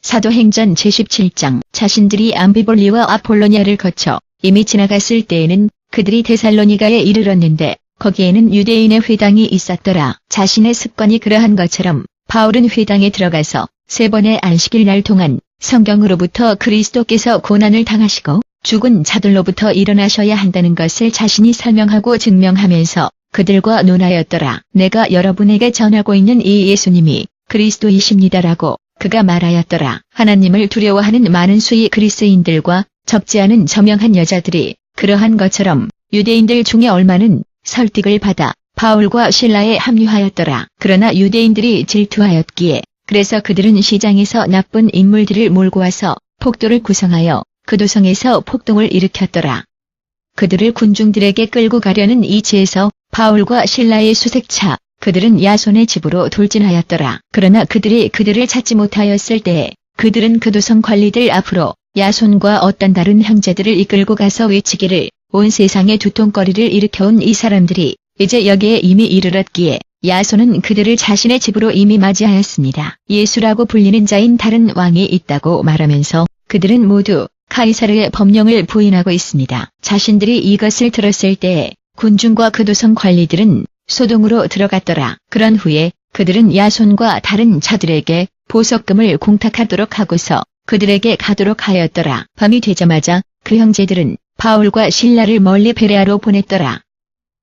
사도행전 제17장. 자신들이 암비볼리와 아폴로니아를 거쳐 이미 지나갔을 때에는 그들이 데살로니가에 이르렀는데 거기에는 유대인의 회당이 있었더라. 자신의 습관이 그러한 것처럼 바울은 회당에 들어가서 3번의 안식일 날 동안 성경으로부터 그리스도께서 고난을 당하시고 죽은 자들로부터 일어나셔야 한다는 것을 자신이 설명하고 증명하면서 그들과 논하였더라. 내가 여러분에게 전하고 있는 이 예수님이 그리스도이십니다라고 그가 말하였더라. 하나님을 두려워하는 많은 수의 그리스인들과 적지 않은 저명한 여자들이 그러한 것처럼 유대인들 중에 얼마는 설득을 받아 바울과 실라에 합류하였더라. 그러나 유대인들이 질투하였기에 그래서 그들은 시장에서 나쁜 인물들을 몰고 와서 폭도를 구성하여 그 도성에서 폭동을 일으켰더라. 그들을 군중들에게 끌고 가려는 이치에서 바울과 실라의 수색차 그들은 야손의 집으로 돌진하였더라. 그러나 그들이 그들을 찾지 못하였을 때에 그들은 그 도성 관리들 앞으로 야손과 어떤 다른 형제들을 이끌고 가서 외치기를 온 세상에 두통거리를 일으켜온 이 사람들이 이제 여기에 이미 이르렀기에 야손은 그들을 자신의 집으로 이미 맞이하였습니다. 예수라고 불리는 자인 다른 왕이 있다고 말하면서 그들은 모두 카이사르의 법령을 부인하고 있습니다. 자신들이 이것을 들었을 때에 군중과 그 도성 관리들은 소동으로 들어갔더라. 그런 후에 그들은 야손과 다른 자들에게 보석금을 공탁하도록 하고서 그들에게 가도록 하였더라. 밤이 되자마자 그 형제들은 바울과 실라를 멀리 베레아로 보냈더라.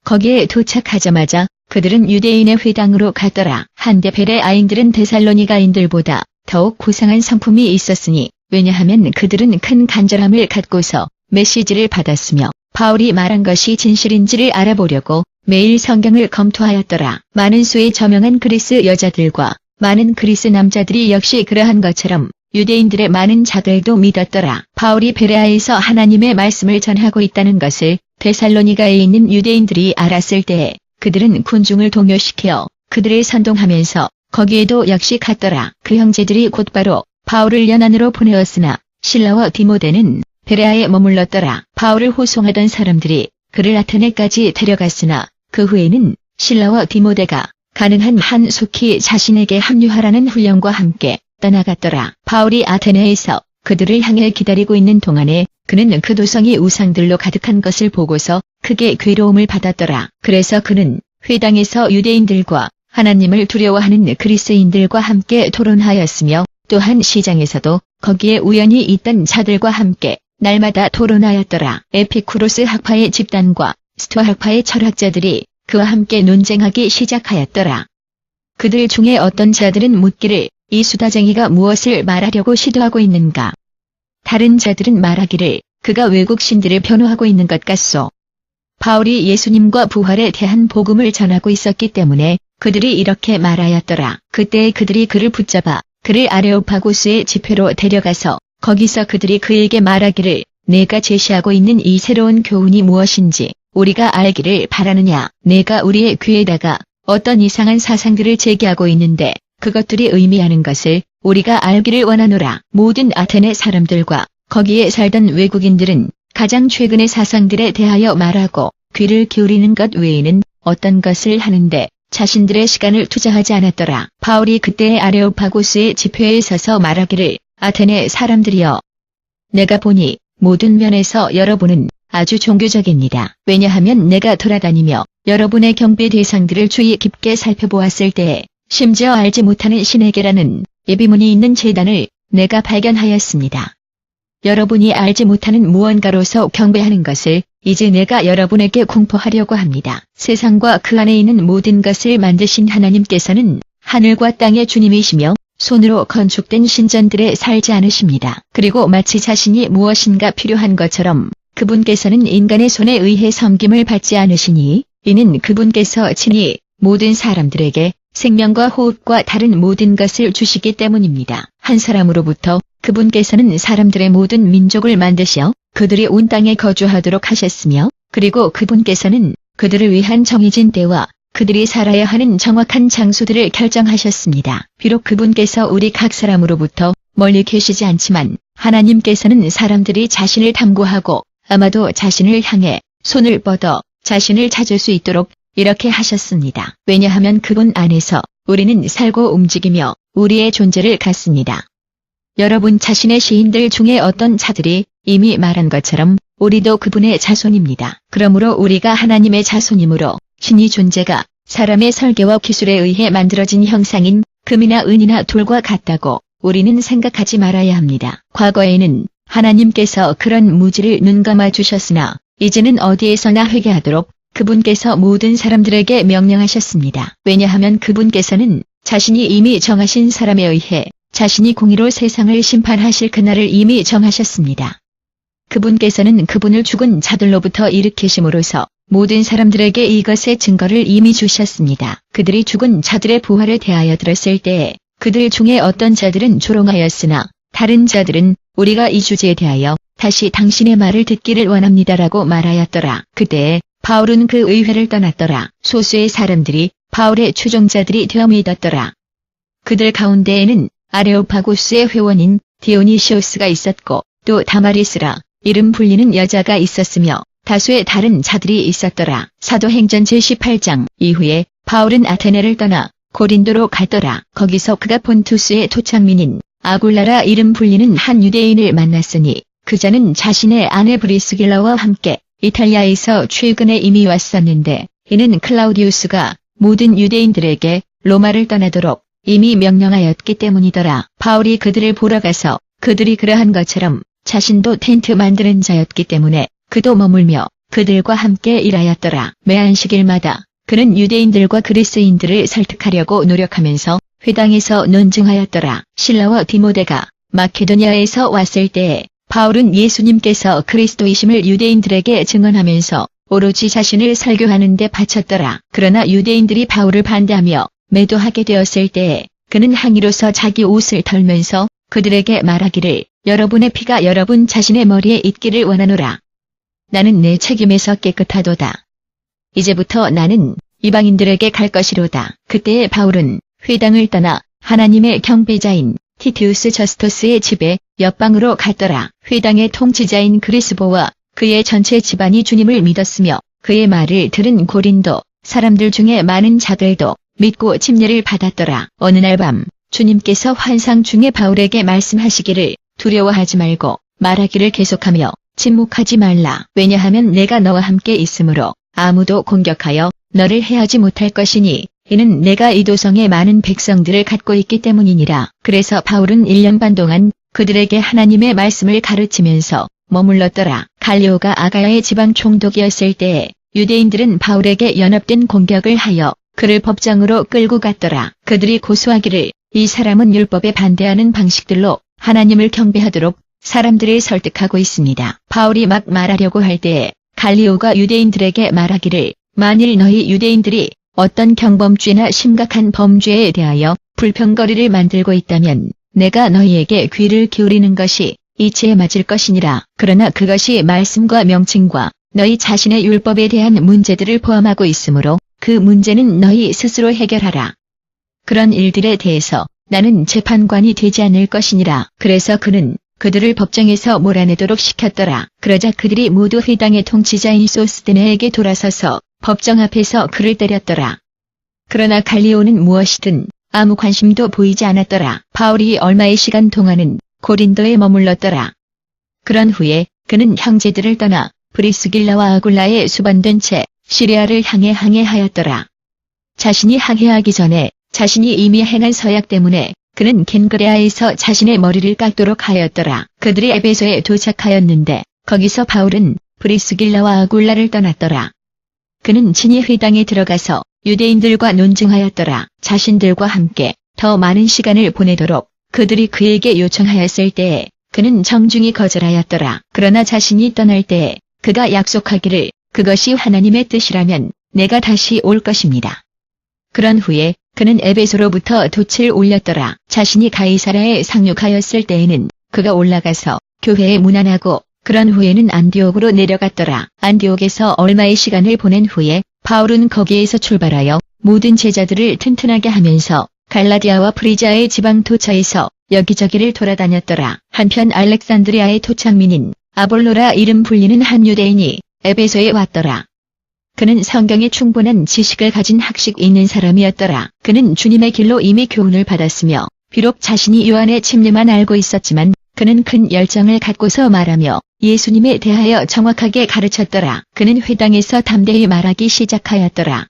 거기에 도착하자마자 그들은 유대인의 회당으로 갔더라. 한데 베레아인들은 데살로니가인들보다 더욱 고상한 성품이 있었으니 왜냐하면 그들은 큰 간절함을 갖고서 메시지를 받았으며 바울이 말한 것이 진실인지를 알아보려고 매일 성경을 검토하였더라. 많은 수의 저명한 그리스 여자들과 많은 그리스 남자들이 역시 그러한 것처럼 유대인들의 많은 자들도 믿었더라. 바울이 베레아에서 하나님의 말씀을 전하고 있다는 것을 데살로니가에 있는 유대인들이 알았을 때에 그들은 군중을 동요시켜 그들을 선동하면서 거기에도 역시 갔더라. 그 형제들이 곧바로 바울을 연안으로 보내었으나 실라와 디모데는 베레아에 머물렀더라. 바울을 호송하던 사람들이 그를 아테네까지 데려갔으나 그 후에는 실라와 디모데가 가능한 한 속히 자신에게 합류하라는 훈련과 함께 떠나갔더라. 바울이 아테네에서 그들을 향해 기다리고 있는 동안에 그는 그 도성이 우상들로 가득한 것을 보고서 크게 괴로움을 받았더라. 그래서 그는 회당에서 유대인들과 하나님을 두려워하는 그리스인들과 함께 토론하였으며 또한 시장에서도 거기에 우연히 있던 자들과 함께 날마다 토론하였더라. 에피쿠로스 학파의 집단과 스토아 학파의 철학자들이 그와 함께 논쟁하기 시작하였더라. 그들 중에 어떤 자들은 묻기를 이 수다쟁이가 무엇을 말하려고 시도하고 있는가? 다른 자들은 말하기를 그가 외국 신들을 변호하고 있는 것 같소. 바울이 예수님과 부활에 대한 복음을 전하고 있었기 때문에 그들이 이렇게 말하였더라. 그때 그들이 그를 붙잡아 그를 아레오파고스의 집회로 데려가서 거기서 그들이 그에게 말하기를 내가 제시하고 있는 이 새로운 교훈이 무엇인지 우리가 알기를 바라느냐. 내가 우리의 귀에다가 어떤 이상한 사상들을 제기하고 있는데 그것들이 의미하는 것을 우리가 알기를 원하노라. 모든 아테네 사람들과 거기에 살던 외국인들은 가장 최근의 사상들에 대하여 말하고 귀를 기울이는 것 외에는 어떤 것을 하는데 자신들의 시간을 투자하지 않았더라. 바울이 그때 아레오파고스의 집회에 서서 말하기를 아테네 사람들이여, 내가 보니 모든 면에서 여러분은 아주 종교적입니다. 왜냐하면 내가 돌아다니며 여러분의 경배 대상들을 주의 깊게 살펴보았을 때에 심지어 알지 못하는 신에게라는 예비문이 있는 제단을 내가 발견하였습니다. 여러분이 알지 못하는 무언가로서 경배하는 것을 이제 내가 여러분에게 공포하려고 합니다. 세상과 그 안에 있는 모든 것을 만드신 하나님께서는 하늘과 땅의 주님이시며 손으로 건축된 신전들에 살지 않으십니다. 그리고 마치 자신이 무엇인가 필요한 것처럼 그분께서는 인간의 손에 의해 섬김을 받지 않으시니 이는 그분께서 친히 모든 사람들에게 생명과 호흡과 다른 모든 것을 주시기 때문입니다. 한 사람으로부터 그분께서는 사람들의 모든 민족을 만드셔 그들이 온 땅에 거주하도록 하셨으며 그리고 그분께서는 그들을 위한 정해진 때와 그들이 살아야 하는 정확한 장소들을 결정하셨습니다. 비록 그분께서 우리 각 사람으로부터 멀리 계시지 않지만 하나님께서는 사람들이 자신을 탐구하고 아마도 자신을 향해 손을 뻗어 자신을 찾을 수 있도록 이렇게 하셨습니다. 왜냐하면 그분 안에서 우리는 살고 움직이며 우리의 존재를 갖습니다. 여러분 자신의 시인들 중에 어떤 자들이 이미 말한 것처럼 우리도 그분의 자손입니다. 그러므로 우리가 하나님의 자손이므로 신이 존재가 사람의 설계와 기술에 의해 만들어진 형상인 금이나 은이나 돌과 같다고 우리는 생각하지 말아야 합니다. 과거에는 하나님께서 그런 무지를 눈감아 주셨으나 이제는 어디에서나 회개하도록 그분께서 모든 사람들에게 명령하셨습니다. 왜냐하면 그분께서는 자신이 이미 정하신 사람에 의해 자신이 공의로 세상을 심판하실 그날을 이미 정하셨습니다. 그분께서는 그분을 죽은 자들로부터 일으키심으로써 모든 사람들에게 이것의 증거를 이미 주셨습니다. 그들이 죽은 자들의 부활에 대하여 들었을 때에 그들 중에 어떤 자들은 조롱하였으나 다른 자들은 우리가 이 주제에 대하여 다시 당신의 말을 듣기를 원합니다라고 말하였더라. 그때에 바울은 그 의회를 떠났더라. 소수의 사람들이 바울의 추종자들이 되어 믿었더라. 그들 가운데에는 아레오파고스의 회원인 디오니시오스가 있었고 또 다마리스라 이름 불리는 여자가 있었으며 다수의 다른 자들이 있었더라. 사도행전 제18장 이후에 바울은 아테네를 떠나 고린도로 갔더라. 거기서 그가 본투스의 토착민인 아굴라라 이름 불리는 한 유대인을 만났으니 그 자는 자신의 아내 브리스길라와 함께 이탈리아에서 최근에 이미 왔었는데 이는 클라우디우스가 모든 유대인들에게 로마를 떠나도록 이미 명령하였기 때문이더라. 바울이 그들을 보러 가서 그들이 그러한 것처럼 자신도 텐트 만드는 자였기 때문에 그도 머물며 그들과 함께 일하였더라. 매 안식일마다 그는 유대인들과 그리스인들을 설득하려고 노력하면서 회당에서 논증하였더라. 실라와 디모데가 마케도니아에서 왔을 때에 바울은 예수님께서 그리스도이심을 유대인들에게 증언하면서 오로지 자신을 설교하는 데 바쳤더라. 그러나 유대인들이 바울을 반대하며 매도하게 되었을 때에 그는 항의로서 자기 옷을 털면서 그들에게 말하기를 여러분의 피가 여러분 자신의 머리에 있기를 원하노라. 나는 내 책임에서 깨끗하도다. 이제부터 나는 이방인들에게 갈 것이로다. 그때에 바울은 회당을 떠나 하나님의 경배자인 티티우스 저스토스의 집에 옆방으로 갔더라. 회당의 통치자인 그리스보와 그의 전체 집안이 주님을 믿었으며 그의 말을 들은 고린도 사람들 중에 많은 자들도 믿고 침례를 받았더라. 어느 날 밤 주님께서 환상 중에 바울에게 말씀하시기를 두려워하지 말고 말하기를 계속하며 침묵하지 말라. 왜냐하면 내가 너와 함께 있으므로 아무도 공격하여 너를 해하지 못할 것이니 이는 내가 이 도성에 많은 백성들을 갖고 있기 때문이니라. 그래서 바울은 1년 반 동안 그들에게 하나님의 말씀을 가르치면서 머물렀더라. 갈리오가 아가야의 지방 총독이었을 때에 유대인들은 바울에게 연합된 공격을 하여 그를 법정으로 끌고 갔더라. 그들이 고소하기를 이 사람은 율법에 반대하는 방식들로 하나님을 경배하도록 사람들을 설득하고 있습니다. 바울이 막 말하려고 할 때에 갈리오가 유대인들에게 말하기를 만일 너희 유대인들이 어떤 경범죄나 심각한 범죄에 대하여 불평거리를 만들고 있다면 내가 너희에게 귀를 기울이는 것이 이치에 맞을 것이니라. 그러나 그것이 말씀과 명칭과 너희 자신의 율법에 대한 문제들을 포함하고 있으므로 그 문제는 너희 스스로 해결하라. 그런 일들에 대해서 나는 재판관이 되지 않을 것이니라. 그래서 그는 그들을 법정에서 몰아내도록 시켰더라. 그러자 그들이 모두 회당의 통치자인 소스데네에게 돌아서서 법정 앞에서 그를 때렸더라. 그러나 갈리오는 무엇이든 아무 관심도 보이지 않았더라. 바울이 얼마의 시간 동안은 고린도에 머물렀더라. 그런 후에 그는 형제들을 떠나 브리스길라와 아굴라에 수반된 채 시리아를 향해 항해하였더라. 자신이 항해하기 전에 자신이 이미 행한 서약 때문에 그는 겐그레아에서 자신의 머리를 깎도록 하였더라. 그들이 에베소에 도착하였는데 거기서 바울은 브리스길라와 아굴라를 떠났더라. 그는 친히 회당에 들어가서 유대인들과 논증하였더라. 자신들과 함께 더 많은 시간을 보내도록 그들이 그에게 요청하였을 때에 그는 정중히 거절하였더라. 그러나 자신이 떠날 때에 그가 약속하기를 그것이 하나님의 뜻이라면 내가 다시 올 것입니다. 그런 후에 그는 에베소로부터 돛을 올렸더라. 자신이 가이사라에 상륙하였을 때에는 그가 올라가서 교회에 문안하고 그런 후에는 안디옥으로 내려갔더라. 안디옥에서 얼마의 시간을 보낸 후에 바울은 거기에서 출발하여 모든 제자들을 튼튼하게 하면서 갈라디아와 프리지아의 지방 도처에서 여기저기를 돌아다녔더라. 한편 알렉산드리아의 토착민인 아볼로라 이름 불리는 한 유대인이 에베소에 왔더라. 그는 성경에 충분한 지식을 가진 학식 있는 사람이었더라. 그는 주님의 길로 이미 교훈을 받았으며 비록 자신이 요한의 침례만 알고 있었지만 그는 큰 열정을 갖고서 말하며 예수님에 대하여 정확하게 가르쳤더라. 그는 회당에서 담대히 말하기 시작하였더라.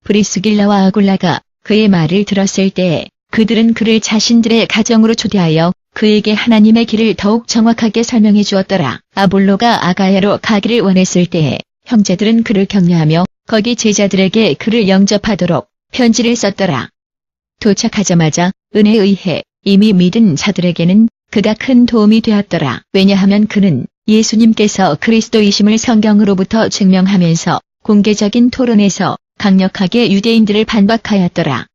브리스길라와 아굴라가 그의 말을 들었을 때에 그들은 그를 자신들의 가정으로 초대하여 그에게 하나님의 길을 더욱 정확하게 설명해 주었더라. 아볼로가 아가야로 가기를 원했을 때에 형제들은 그를 격려하며 거기 제자들에게 그를 영접하도록 편지를 썼더라. 도착하자마자 은혜에 의해 이미 믿은 자들에게는 그가 큰 도움이 되었더라. 왜냐하면 그는 예수님께서 그리스도이심을 성경으로부터 증명하면서 공개적인 토론에서 강력하게 유대인들을 반박하였더라.